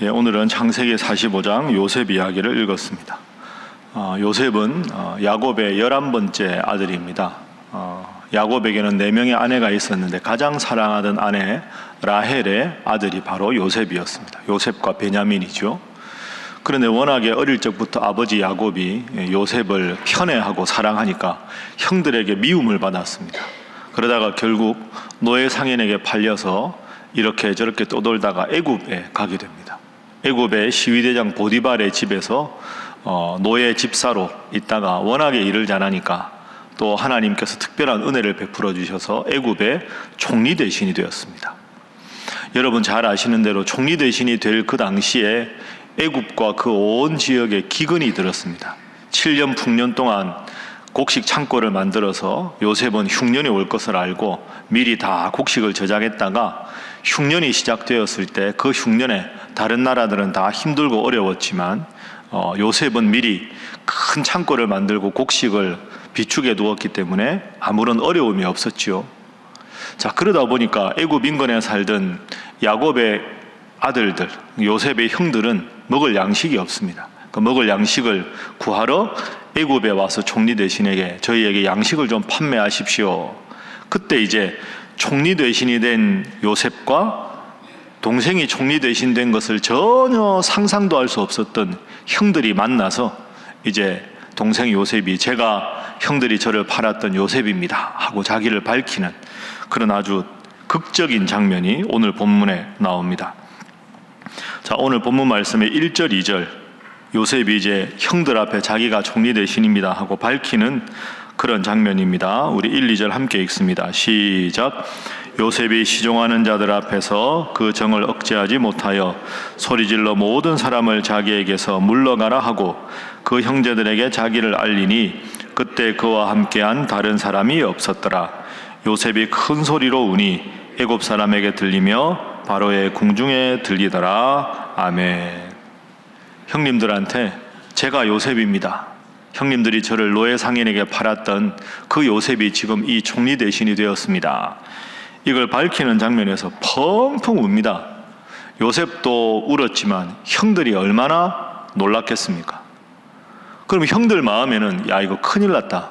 오늘은 창세기 45장 요셉 이야기를 읽었습니다. 요셉은 야곱의 11번째 아들입니다. 야곱에게는 4명의 아내가 있었는데 가장 사랑하던 아내 라헬의 아들이 바로 요셉이었습니다. 요셉과 베냐민이죠. 그런데 워낙에 어릴 적부터 아버지 야곱이 요셉을 편애하고 사랑하니까 형들에게 미움을 받았습니다. 그러다가 결국 노예 상인에게 팔려서 이렇게 저렇게 떠돌다가 애굽에 가게 됩니다. 애굽의 시위대장 보디발의 집에서 노예 집사로 있다가 워낙에 일을 잘하니까 또 하나님께서 특별한 은혜를 베풀어 주셔서 애굽의 총리 대신이 되었습니다. 여러분 잘 아시는 대로 총리 대신이 될 그 당시에 애굽과 그 온 지역에 기근이 들었습니다. 7년 풍년 동안 곡식 창고를 만들어서 요셉은 흉년이 올 것을 알고 미리 다 곡식을 저장했다가 흉년이 시작되었을 때 그 흉년에 다른 나라들은 다 힘들고 어려웠지만 요셉은 미리 큰 창고를 만들고 곡식을 비축해 두었기 때문에 아무런 어려움이 없었지요. 자, 그러다 보니까 애굽 인근에 살던 야곱의 아들들, 요셉의 형들은 먹을 양식이 없습니다. 그 먹을 양식을 구하러 애굽에 와서 총리 대신에게 저희에게 양식을 좀 판매하십시오. 그때 이제 총리 대신이 된 요셉과 동생이 총리 대신 된 것을 전혀 상상도 할 수 없었던 형들이 만나서 이제 동생 요셉이 제가 형들이 저를 팔았던 요셉입니다 하고 자기를 밝히는 그런 아주 극적인 장면이 오늘 본문에 나옵니다. 자, 오늘 본문 말씀의 1절, 2절 요셉이 이제 형들 앞에 자기가 총리 대신입니다 하고 밝히는 그런 장면입니다. 우리 1, 2절 함께 읽습니다. 시작. 요셉이 시종하는 자들 앞에서 그 정을 억제하지 못하여 소리질러 모든 사람을 자기에게서 물러가라 하고 그 형제들에게 자기를 알리니 그때 그와 함께한 다른 사람이 없었더라. 요셉이 큰 소리로 우니 애굽 사람에게 들리며 바로의 궁중에 들리더라. 아멘. 형님들한테 제가 요셉입니다. 형님들이 저를 노예 상인에게 팔았던 그 요셉이 지금 이 총리 대신이 되었습니다. 이걸 밝히는 장면에서 펑펑 웁니다. 요셉도 울었지만 형들이 얼마나 놀랐겠습니까? 그럼 형들 마음에는 야, 이거 큰일 났다.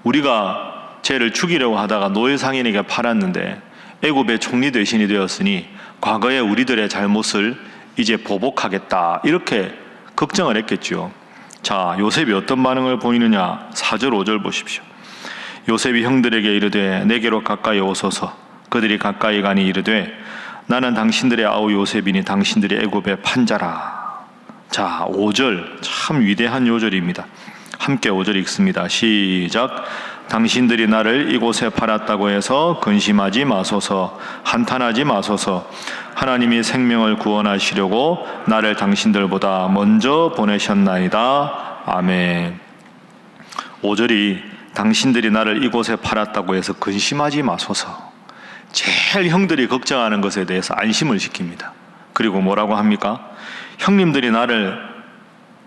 우리가 쟤를 죽이려고 하다가 노예 상인에게 팔았는데 애굽의 총리 대신이 되었으니 과거의 우리들의 잘못을 이제 보복하겠다. 이렇게 걱정을 했겠죠. 자, 요셉이 어떤 반응을 보이느냐? 4절 5절 보십시오. 요셉이 형들에게 이르되 내게로 가까이 오소서. 그들이 가까이 가니 이르되 나는 당신들의 아우 요셉이니 당신들이 애굽의 판자라. 자, 5절 참 위대한 요절입니다. 함께 5절 읽습니다. 시작. 당신들이 나를 이곳에 팔았다고 해서 근심하지 마소서, 한탄하지 마소서. 하나님이 생명을 구원하시려고 나를 당신들보다 먼저 보내셨나이다. 아멘. 5절이 당신들이 나를 이곳에 팔았다고 해서 근심하지 마소서. 제일 형들이 걱정하는 것에 대해서 안심을 시킵니다. 그리고 뭐라고 합니까? 형님들이 나를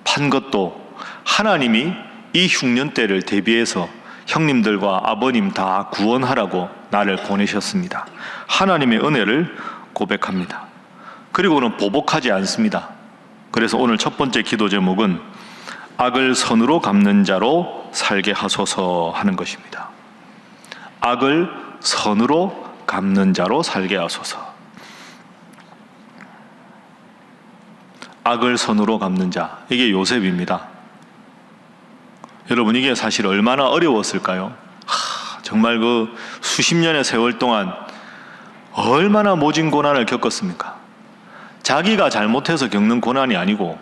판 것도 하나님이 이 흉년 때를 대비해서 형님들과 아버님 다 구원하라고 나를 보내셨습니다. 하나님의 은혜를 고백합니다. 그리고는 보복하지 않습니다. 그래서 오늘 첫 번째 기도 제목은 악을 선으로 갚는 자로 살게 하소서 하는 것입니다. 악을 선으로 갚는 자로 살게 하소서. 악을 선으로 갚는 자, 이게 요셉입니다. 여러분, 이게 사실 얼마나 어려웠을까요? 정말 그 수십 년의 세월 동안 얼마나 모진 고난을 겪었습니까? 자기가 잘못해서 겪는 고난이 아니고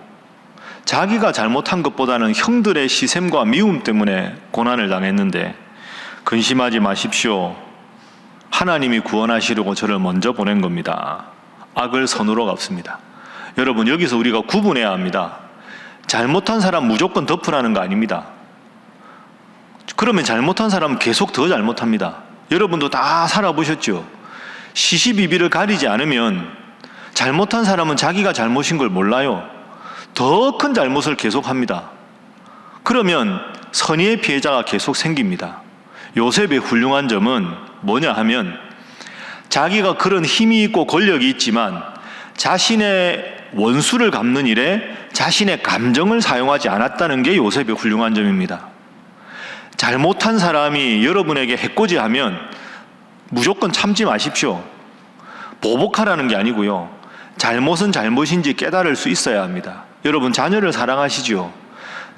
자기가 잘못한 것보다는 형들의 시샘과 미움 때문에 고난을 당했는데 근심하지 마십시오. 하나님이 구원하시려고 저를 먼저 보낸 겁니다. 악을 선으로 갚습니다. 여러분, 여기서 우리가 구분해야 합니다. 잘못한 사람 무조건 덮으라는 거 아닙니다. 그러면 잘못한 사람은 계속 더 잘못합니다. 여러분도 다 살아보셨죠? 시시비비를 가리지 않으면 잘못한 사람은 자기가 잘못인 걸 몰라요. 더 큰 잘못을 계속합니다. 그러면 선의의 피해자가 계속 생깁니다. 요셉의 훌륭한 점은 뭐냐 하면 자기가 그런 힘이 있고 권력이 있지만 자신의 원수를 갚는 일에 자신의 감정을 사용하지 않았다는 게 요셉의 훌륭한 점입니다. 잘못한 사람이 여러분에게 해코지하면 무조건 참지 마십시오. 보복하라는 게 아니고요. 잘못은 잘못인지 깨달을 수 있어야 합니다. 여러분 자녀를 사랑하시죠?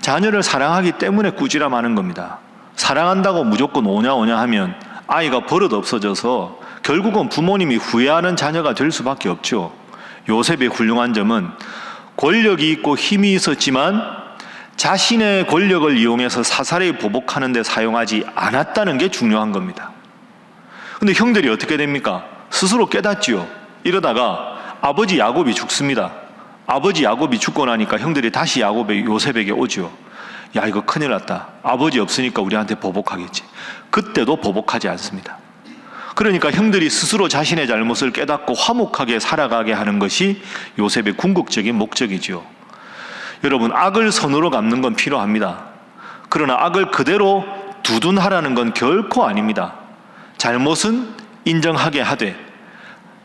자녀를 사랑하기 때문에 꾸지람하는 겁니다. 사랑한다고 무조건 오냐 하면 아이가 버릇 없어져서 결국은 부모님이 후회하는 자녀가 될 수밖에 없죠. 요셉의 훌륭한 점은 권력이 있고 힘이 있었지만 자신의 권력을 이용해서 사사로이 보복하는 데 사용하지 않았다는 게 중요한 겁니다. 근데 형들이 어떻게 됩니까? 스스로 깨닫지요. 이러다가 아버지 야곱이 죽습니다. 아버지 야곱이 죽고 나니까 형들이 다시 요셉에게 오지요. 야, 이거 큰일 났다. 아버지 없으니까 우리한테 보복하겠지. 그때도 보복하지 않습니다. 그러니까 형들이 스스로 자신의 잘못을 깨닫고 화목하게 살아가게 하는 것이 요셉의 궁극적인 목적이지요. 여러분, 악을 선으로 갚는 건 필요합니다. 그러나 악을 그대로 두둔하라는 건 결코 아닙니다. 잘못은 인정하게 하되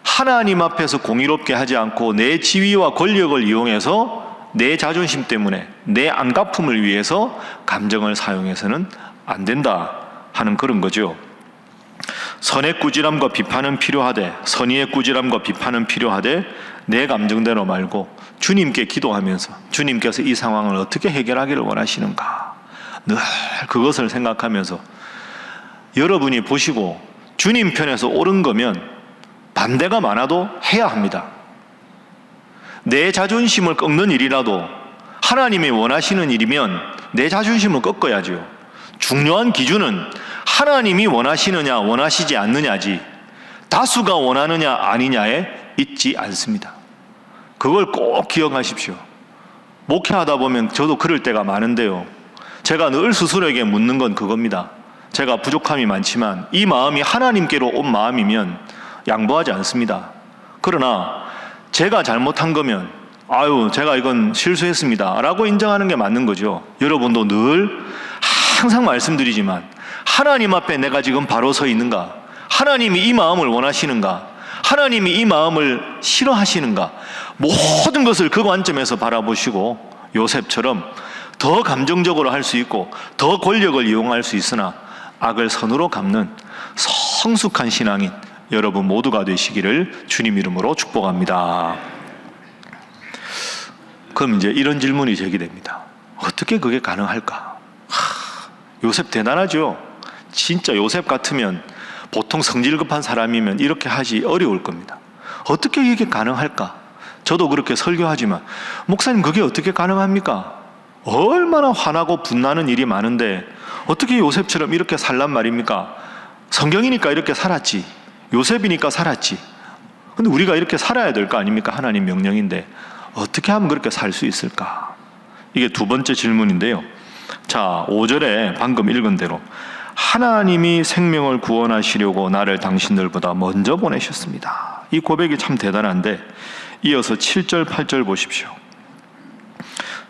하나님 앞에서 공의롭게 하지 않고 내 지위와 권력을 이용해서 내 자존심 때문에 내 안갚음을 위해서 감정을 사용해서는 안 된다 하는 그런 거죠. 선의 꾸지람과 비판은 필요하되 선의의 꾸지람과 비판은 필요하되 내 감정대로 말고 주님께 기도하면서 주님께서 이 상황을 어떻게 해결하기를 원하시는가 늘 그것을 생각하면서 여러분이 보시고 주님 편에서 옳은 거면 반대가 많아도 해야 합니다. 내 자존심을 꺾는 일이라도 하나님이 원하시는 일이면 내 자존심을 꺾어야죠. 중요한 기준은 하나님이 원하시느냐 원하시지 않느냐지 다수가 원하느냐 아니냐에 있지 않습니다. 그걸 꼭 기억하십시오. 목회하다 보면 저도 그럴 때가 많은데요. 제가 늘 스스로에게 묻는 건 그겁니다. 제가 부족함이 많지만 이 마음이 하나님께로 온 마음이면 양보하지 않습니다. 그러나 제가 잘못한 거면 제가 이건 실수했습니다 라고 인정하는 게 맞는 거죠. 여러분도 늘 항상 말씀드리지만 하나님 앞에 내가 지금 바로 서 있는가? 하나님이 이 마음을 원하시는가? 하나님이 이 마음을 싫어하시는가? 모든 것을 그 관점에서 바라보시고 요셉처럼 더 감정적으로 할 수 있고 더 권력을 이용할 수 있으나 악을 선으로 갚는 성숙한 신앙인 여러분 모두가 되시기를 주님 이름으로 축복합니다. 그럼 이제 이런 질문이 제기됩니다. 어떻게 그게 가능할까? 요셉 대단하죠? 진짜 요셉 같으면 보통 성질 급한 사람이면 이렇게 하기 어려울 겁니다. 어떻게 이게 가능할까? 저도 그렇게 설교하지만 목사님 그게 어떻게 가능합니까? 얼마나 화나고 분나는 일이 많은데 어떻게 요셉처럼 이렇게 살란 말입니까? 성경이니까 이렇게 살았지. 요셉이니까 살았지. 근데 우리가 이렇게 살아야 될 거 아닙니까? 하나님 명령인데 어떻게 하면 그렇게 살 수 있을까? 이게 두 번째 질문인데요. 자, 5절에 방금 읽은 대로 하나님이 생명을 구원하시려고 나를 당신들보다 먼저 보내셨습니다. 이 고백이 참 대단한데 이어서 7절, 8절 보십시오.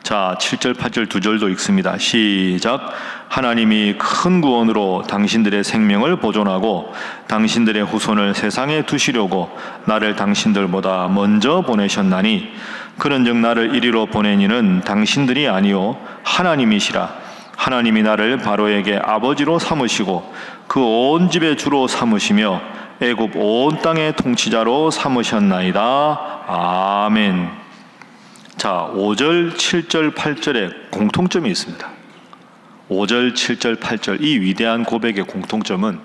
자, 7절, 8절 두 절도 읽습니다. 시작. 하나님이 큰 구원으로 당신들의 생명을 보존하고 당신들의 후손을 세상에 두시려고 나를 당신들보다 먼저 보내셨나니 그런즉 나를 이리로 보낸 이는 당신들이 아니요 하나님이시라. 하나님이 나를 바로에게 아버지로 삼으시고 그 온 집의 주로 삼으시며 애굽 온 땅의 통치자로 삼으셨나이다. 아멘. 자, 5절, 7절, 8절에 공통점이 있습니다. 5절, 7절, 8절 이 위대한 고백의 공통점은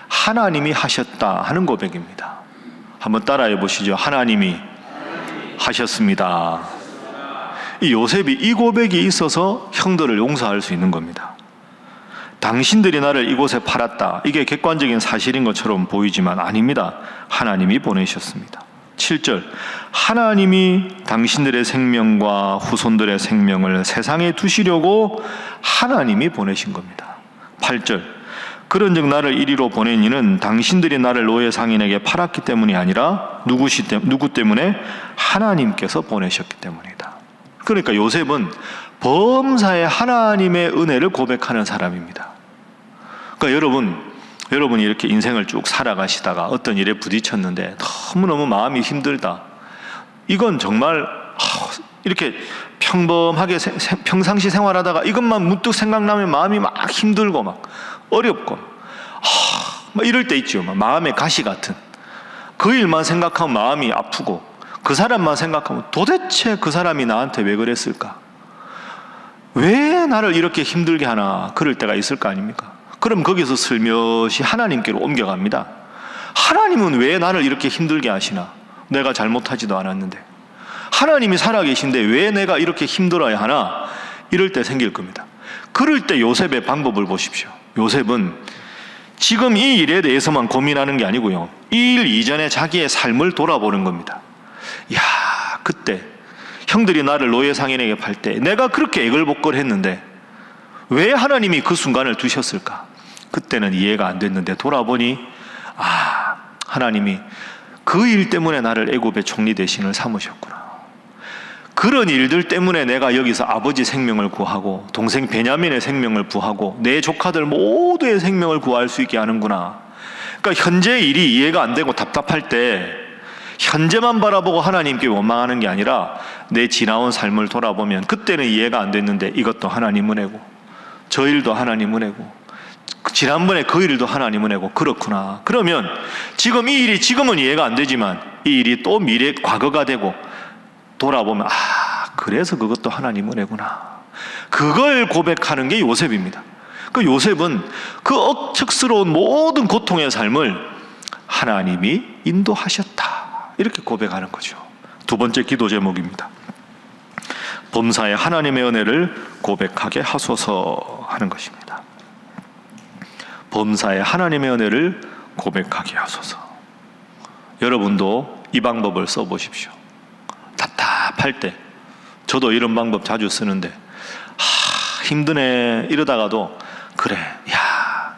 하나님이 하셨다 하는 고백입니다. 한번 따라해 보시죠. 하나님이 하셨습니다. 이 요셉이 이 고백이 있어서 형들을 용서할 수 있는 겁니다. 당신들이 나를 이곳에 팔았다. 이게 객관적인 사실인 것처럼 보이지만 아닙니다. 하나님이 보내셨습니다. 7절 하나님이 당신들의 생명과 후손들의 생명을 세상에 두시려고 하나님이 보내신 겁니다. 8절 그런즉 나를 이리로 보낸 이는 당신들이 나를 노예 상인에게 팔았기 때문이 아니라 누구 때문에? 하나님께서 보내셨기 때문이다. 그러니까 요셉은 범사에 하나님의 은혜를 고백하는 사람입니다. 그러니까 여러분이 이렇게 인생을 쭉 살아가시다가 어떤 일에 부딪혔는데 너무너무 마음이 힘들다. 이건 정말 이렇게 평범하게 평상시 생활하다가 이것만 문득 생각나면 마음이 막 힘들고 막 어렵고 막 이럴 때 있죠. 막 마음의 가시 같은 그 일만 생각하면 마음이 아프고 그 사람만 생각하면 도대체 그 사람이 나한테 왜 그랬을까? 왜 나를 이렇게 힘들게 하나? 그럴 때가 있을 거 아닙니까? 그럼 거기서 슬며시 하나님께로 옮겨갑니다. 하나님은 왜 나를 이렇게 힘들게 하시나? 내가 잘못하지도 않았는데. 하나님이 살아계신데 왜 내가 이렇게 힘들어야 하나? 이럴 때 생길 겁니다. 그럴 때 요셉의 방법을 보십시오. 요셉은 지금 이 일에 대해서만 고민하는 게 아니고요. 이 일 이전에 자기의 삶을 돌아보는 겁니다. 야, 그때 형들이 나를 노예상인에게 팔 때 내가 그렇게 애걸복걸했는데 왜 하나님이 그 순간을 두셨을까? 그때는 이해가 안 됐는데 돌아보니 하나님이 그 일 때문에 나를 애굽의 총리 대신을 삼으셨구나. 그런 일들 때문에 내가 여기서 아버지 생명을 구하고 동생 베냐민의 생명을 구하고 내 조카들 모두의 생명을 구할 수 있게 하는구나. 그러니까 현재 일이 이해가 안 되고 답답할 때 현재만 바라보고 하나님께 원망하는 게 아니라 내 지나온 삶을 돌아보면 그때는 이해가 안 됐는데 이것도 하나님 은혜고 저 일도 하나님 은혜고 지난번에 그 일도 하나님 은혜고 그렇구나. 그러면 지금 이 일이 지금은 이해가 안 되지만 이 일이 또 미래 과거가 되고 돌아보면 그래서 그것도 하나님 은혜구나. 그걸 고백하는 게 요셉입니다. 그 요셉은 그 억척스러운 모든 고통의 삶을 하나님이 인도하셨다. 이렇게 고백하는 거죠. 두 번째 기도 제목입니다. 범사에 하나님의 은혜를 고백하게 하소서 하는 것입니다. 범사에 하나님의 은혜를 고백하게 하소서. 여러분도 이 방법을 써보십시오. 답답할 때 저도 이런 방법 자주 쓰는데 힘드네 이러다가도 그래, 야,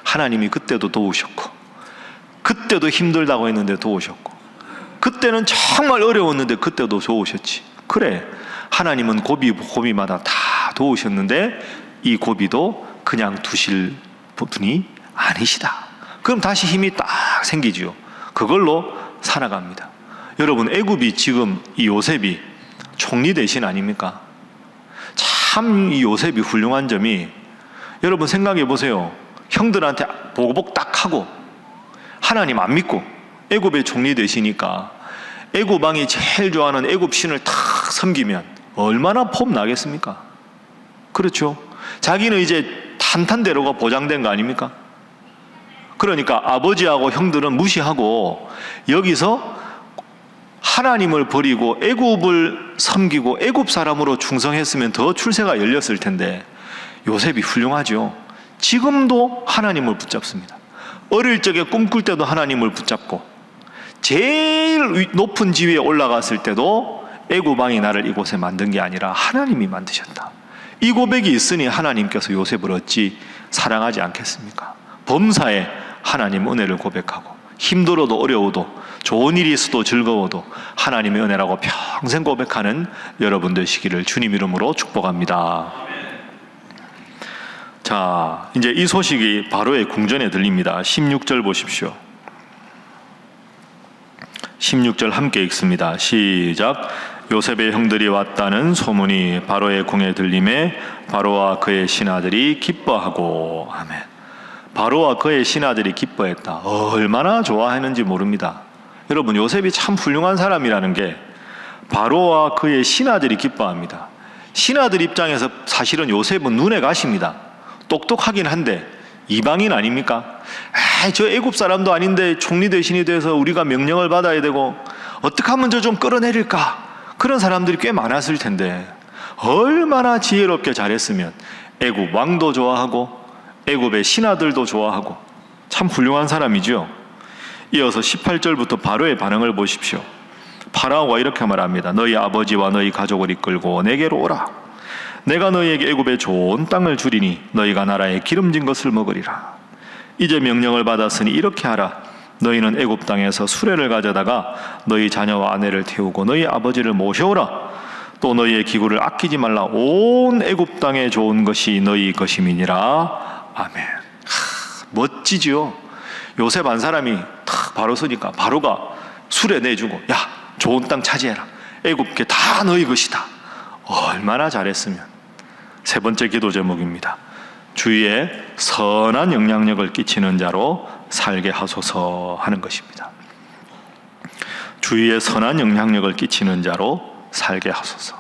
하나님이 그때도 도우셨고 그때도 힘들다고 했는데 도우셨고 그때는 정말 어려웠는데 그때도 도우셨지. 그래, 하나님은 고비마다 다 도우셨는데 이 고비도 그냥 두실 분이 아니시다. 그럼 다시 힘이 딱 생기지요. 그걸로 살아갑니다. 여러분, 애굽이 지금 이 요셉이 총리 대신 아닙니까? 참 이 요셉이 훌륭한 점이 여러분 생각해 보세요. 형들한테 보고복 딱 하고 하나님 안 믿고 애굽의 총리 되시니까 애굽 왕이 제일 좋아하는 애굽 신을 탁 섬기면 얼마나 폼 나겠습니까? 그렇죠? 자기는 이제 탄탄대로가 보장된 거 아닙니까? 그러니까 아버지하고 형들은 무시하고 여기서 하나님을 버리고 애굽을 섬기고 애굽 사람으로 충성했으면 더 출세가 열렸을 텐데 요셉이 훌륭하죠. 지금도 하나님을 붙잡습니다. 어릴 적에 꿈꿀 때도 하나님을 붙잡고 제일 높은 지위에 올라갔을 때도 애굽 왕이 나를 이곳에 만든 게 아니라 하나님이 만드셨다. 이 고백이 있으니 하나님께서 요셉을 어찌 사랑하지 않겠습니까? 범사에 하나님 은혜를 고백하고 힘들어도 어려워도 좋은 일이 있어도 즐거워도 하나님의 은혜라고 평생 고백하는 여러분 되시기를 주님 이름으로 축복합니다. 자, 이제 이 소식이 바로의 궁전에 들립니다. 16절 보십시오. 16절 함께 읽습니다. 시작. 요셉의 형들이 왔다는 소문이 바로의 궁에 들림에 바로와 그의 신하들이 기뻐하고. 아멘. 바로와 그의 신하들이 기뻐했다. 얼마나 좋아했는지 모릅니다. 여러분, 요셉이 참 훌륭한 사람이라는 게 바로와 그의 신하들이 기뻐합니다. 신하들 입장에서 사실은 요셉은 눈에 가십니다. 똑똑하긴 한데 이방인 아닙니까? 저 애굽 사람도 아닌데 총리 대신이 돼서 우리가 명령을 받아야 되고 어떻게 하면 저 좀 끌어내릴까? 그런 사람들이 꽤 많았을 텐데 얼마나 지혜롭게 잘했으면 애굽 왕도 좋아하고 애굽의 신하들도 좋아하고 참 훌륭한 사람이죠. 이어서 18절부터 바로의 반응을 보십시오. 파라오가 이렇게 말합니다. 너희 아버지와 너희 가족을 이끌고 내게로 오라. 내가 너희에게 애굽의 좋은 땅을 주리니 너희가 나라에 기름진 것을 먹으리라. 이제 명령을 받았으니 이렇게 하라. 너희는 애굽 땅에서 수레를 가져다가 너희 자녀와 아내를 태우고 너희 아버지를 모셔오라. 또 너희의 기구를 아끼지 말라. 온 애굽 땅에 좋은 것이 너희 것임이니라. 아멘. 멋지지요. 요셉 한 사람이 탁 바로 서니까 바로가 수레 내주고 야, 좋은 땅 차지해라. 애굽게 다 너희 것이다. 얼마나 잘했으면. 세 번째 기도 제목입니다. 주위에 선한 영향력을 끼치는 자로 살게 하소서 하는 것입니다. 주위에 선한 영향력을 끼치는 자로 살게 하소서.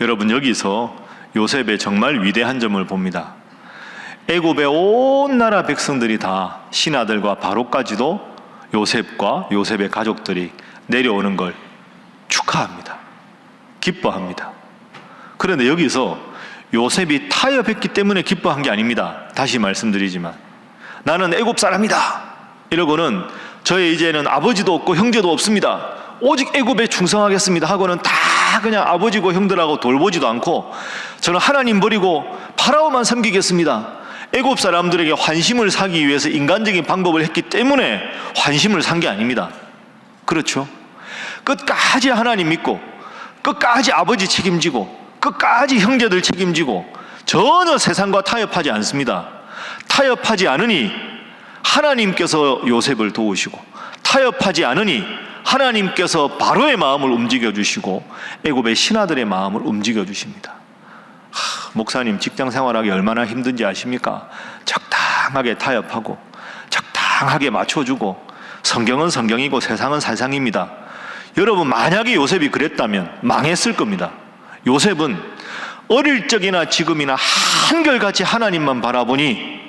여러분, 여기서 요셉의 정말 위대한 점을 봅니다. 애굽의 온 나라 백성들이 다, 신하들과 바로까지도 요셉과 요셉의 가족들이 내려오는 걸 축하합니다. 기뻐합니다. 그런데 여기서 요셉이 타협했기 때문에 기뻐한 게 아닙니다. 다시 말씀드리지만, 나는 애굽 사람이다 이러고는 저의 이제는 아버지도 없고 형제도 없습니다, 오직 애굽에 충성하겠습니다 하고는 다 그냥 아버지고 형들하고 돌보지도 않고, 저는 하나님 버리고 파라오만 섬기겠습니다, 애굽 사람들에게 환심을 사기 위해서 인간적인 방법을 했기 때문에 환심을 산 게 아닙니다. 그렇죠? 끝까지 하나님 믿고, 끝까지 아버지 책임지고, 끝까지 형제들 책임지고, 전혀 세상과 타협하지 않습니다. 타협하지 않으니 하나님께서 요셉을 도우시고, 타협하지 않으니 하나님께서 바로의 마음을 움직여 주시고 애굽의 신하들의 마음을 움직여 주십니다. 목사님, 직장 생활하기 얼마나 힘든지 아십니까? 적당하게 타협하고 적당하게 맞춰주고, 성경은 성경이고 세상은 세상입니다. 여러분, 만약에 요셉이 그랬다면 망했을 겁니다. 요셉은 어릴 적이나 지금이나 한결같이 하나님만 바라보니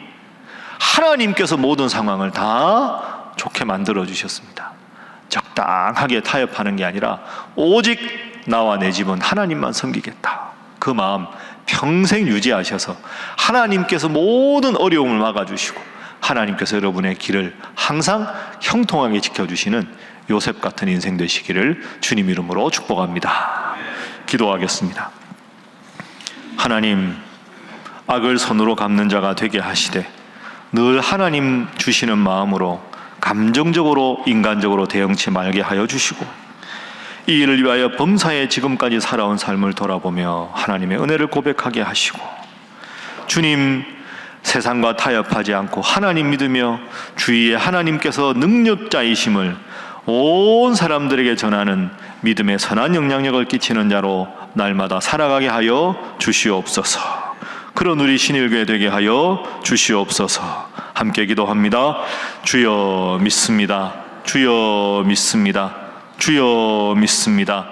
하나님께서 모든 상황을 다 좋게 만들어 주셨습니다. 적당하게 타협하는 게 아니라 오직 나와 내 집은 하나님만 섬기겠다, 그 마음 평생 유지하셔서 하나님께서 모든 어려움을 막아주시고 하나님께서 여러분의 길을 항상 형통하게 지켜주시는 요셉 같은 인생 되시기를 주님 이름으로 축복합니다. 기도하겠습니다. 하나님, 악을 손으로 갚는 자가 되게 하시되 늘 하나님 주시는 마음으로 감정적으로 인간적으로 대응치 말게 하여 주시고, 이 일을 위하여 범사에 지금까지 살아온 삶을 돌아보며 하나님의 은혜를 고백하게 하시고, 주님, 세상과 타협하지 않고 하나님 믿으며 주위에 하나님께서 능력자이심을 온 사람들에게 전하는 믿음의 선한 영향력을 끼치는 자로 날마다 살아가게 하여 주시옵소서. 그런 우리 신일교회 되게 하여 주시옵소서. 함께 기도합니다. 주여 믿습니다. 주여 믿습니다. 주여 믿습니다.